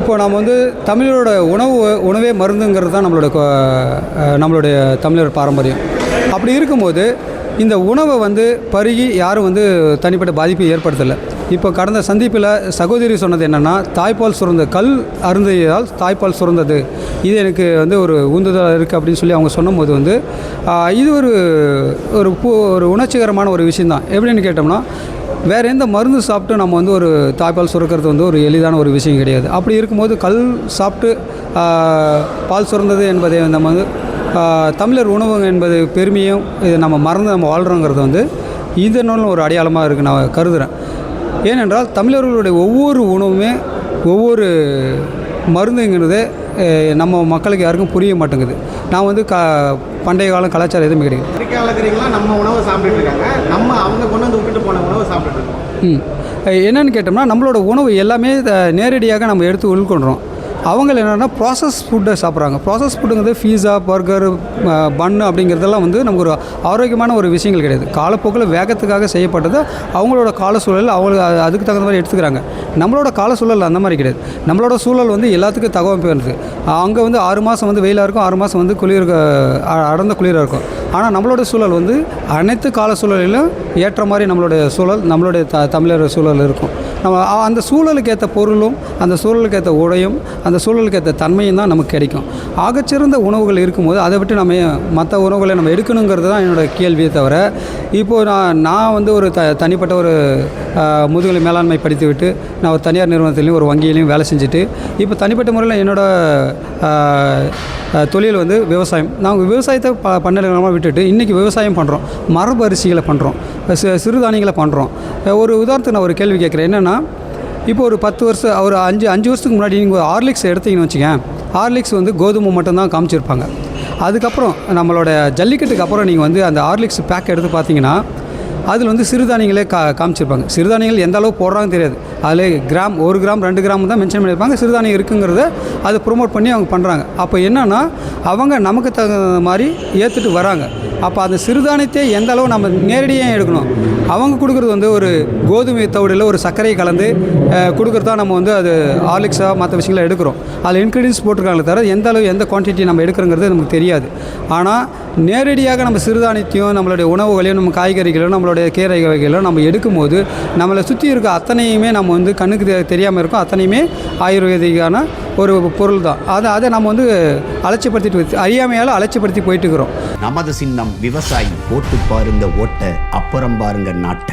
இப்போ நாம் வந்து தமிழரோட உணவே மருந்துங்கிறது தான் நம்மளுடைய தமிழர் பாரம்பரியம். அப்படி இருக்கும்போது இந்த உணவை வந்து பருகி யாரும் வந்து தனிப்பட்ட பாதிப்பை ஏற்படுத்தலை. இப்போ கடந்த சந்திப்பில் சகோதரி சொன்னது என்னென்னா, தாய்ப்பால் சுரந்த கல் அருந்தியதால் தாய்ப்பால் சுரந்தது, இது எனக்கு வந்து ஒரு உந்துதலாக இருக்குது அப்படின்னு சொல்லி அவங்க சொன்னும்போது வந்து இது ஒரு உணர்ச்சிகரமான ஒரு விஷயந்தான். எப்படின்னு கேட்டோம்னா, வேறு எந்த மருந்து சாப்பிட்டு நம்ம வந்து ஒரு தாய்ப்பால் சுரக்கிறது வந்து ஒரு எளிதான ஒரு விஷயம் கிடையாது. அப்படி இருக்கும்போது கல் சாப்பிட்டு பால் சுரந்தது என்பதை நம்ம வந்து தமிழர் உணவு என்பது பெருமையும் இது நம்ம வாழ்கிறோங்கிறது வந்து இதனாலும் ஒரு அடையாளமாக இருக்குது நான் கருதுகிறேன். ஏனென்றால் தமிழர்களுடைய ஒவ்வொரு உணவுமே ஒவ்வொரு மருந்துங்கிறது நம்ம மக்களுக்கு யாருக்கும் புரிய மாட்டேங்குது. நான் வந்து பண்டைய காலம் கலாச்சாரம் எதுவுமே கிடையாது. நம்ம உணவை சாப்பிட்டுட்டு இருக்காங்க, அவங்க கொண்டு வந்து விட்டுட்டு போன உணவை சாப்பிட்டுட்டு இருக்கோம். என்னென்னு கேட்டோம்னா, நம்மளோட உணவு எல்லாமே நேரடியாக நம்ம எடுத்து உள்கொள்கிறோம். அவங்க என்னென்னா ப்ராசஸ் ஃபுட்டை சாப்பிட்றாங்க. ப்ராசஸ் ஃபுட்டுங்கிறது பீஸா, பர்கர், பன்னு அப்படிங்கிறதெல்லாம் வந்து நமக்கு ஒரு ஆரோக்கியமான ஒரு விஷயங்கள் கிடையாது. காலப்போக்கில் வேகத்துக்காக செய்யப்பட்டது. அவங்களோட கால சூழல் அதுக்கு தகுந்த மாதிரி எடுத்துக்கிறாங்க. நம்மளோட கால சூழல் அந்த மாதிரி கிடையாது. நம்மளோட சூழல் வந்து எல்லாத்துக்கும் தகவமைப்பு வருது. அங்கே வந்து 6 மாதம் வந்து வெயிலாக இருக்கும், 6 மாதம் வந்து அடர்ந்த குளிராக இருக்கும். ஆனால் நம்மளோட சூழல் வந்து அனைத்து கால சூழலிலும் ஏற்ற மாதிரி நம்மளுடைய சூழல், நம்மளுடைய தமிழர் சூழல் இருக்கும். நம்ம அந்த சூழலுக்கு ஏற்ற பொருளும், அந்த சூழலுக்கு ஏற்ற உடையும், அந்த சூழலுக்கு ஏற்ற தன்மையும் தான் நமக்கு கிடைக்கும். ஆகச்சிறந்த உணவுகள் இருக்கும்போது அதை விட்டு நம்ம மற்ற உணவுகளை நம்ம எடுக்கணுங்கிறது தான் என்னோடய கேள்வியை தவிர, இப்போது நான் வந்து ஒரு தனிப்பட்ட ஒரு முதுகலை மேலாண்மை படித்து விட்டு நான் ஒரு தனியார் நிறுவனத்துலேயும் ஒரு வங்கியிலையும் வேலை செஞ்சுட்டு இப்போ தனிப்பட்ட முறையில் என்னோடய தொழில் வந்து விவசாயம். நாங்கள் விவசாயத்தை பண்ணலமாக விட்டுட்டு இன்றைக்கி விவசாயம் பண்ணுறோம், மரபு அரிசிகளை பண்ணுறோம், சிறுதானியங்களை பண்ணுறோம். ஒரு உதாரணத்துக்கு நான் ஒரு கேள்வி கேட்குறேன். என்னென்னா, இப்போ ஒரு 10 வருஷம் ஒரு 5 வருஷத்துக்கு முன்னாடி நீங்கள் ஒரு ஹார்லிக்ஸ் எடுத்தீங்கன்னு வச்சுக்கேன். ஹார்லிக்ஸ் வந்து கோதுமை மட்டும்தான் காமிச்சிருப்பாங்க. அதுக்கப்புறம் நம்மளோட ஜல்லிக்கட்டுக்கு அப்புறம் நீங்கள் வந்து அந்த ஹார்லிக்ஸ் பேக் எடுத்து பார்த்தீங்கன்னா அதில் வந்து சிறுதானியங்களே காமிச்சிருப்பாங்க. சிறுதானியங்கள் எந்த அளவு போடுறாங்கன்னு தெரியாது. அதில் கிராம் 1 கிராம் 2 கிராம் தான் மென்ஷன் பண்ணியிருப்பாங்க. சிறுதானியம் இருக்குங்கிறத அதை ப்ரொமோட் பண்ணி அவங்க பண்ணுறாங்க. அப்போ என்னென்னா, அவங்க நமக்கு தகுந்த மாதிரி ஏற்றுட்டு வராங்க. அப்போ அந்த சிறுதானியத்தை எந்த அளவு நம்ம நேரடியாக எடுக்கணும். அவங்க கொடுக்குறது வந்து ஒரு கோதுமை தவிடில் ஒரு சர்க்கரையை கலந்து கொடுக்குறதா நம்ம வந்து அது ஹார்லிக்ஸாக மற்ற விஷயங்களை எடுக்கிறோம். அதில் இன்க்ரீடியன்ஸ் போட்டிருக்காங்களே தவிர எந்த அளவு எந்த குவான்டிட்டி நம்ம எடுக்கிறோங்கிறது நமக்கு தெரியாது. ஆனால் நேரடியாக நம்ம சிறுதானியத்தையும் நம்மளுடைய உணவுகளையும் நம்ம காய்கறிகளும் நம்மளுடைய கீரை வகைகளும் நம்ம எடுக்கும்போது நம்மளை சுற்றி இருக்க அத்தனையுமே நம்ம வந்து கண்ணுக்கு தெரியாமல் இருக்கும். அத்தனையுமே ஆயுர்வேதிக்கான ஒரு பொருள் தான். அதை நம்ம வந்து அறியாமையால் அலட்சியப்படுத்தி போயிட்டு இருக்கிறோம். நமது சின்னம் விவசாயி, போட்டு பாருங்க ஓட்ட, அப்புறம் பாருங்க நாட்டை.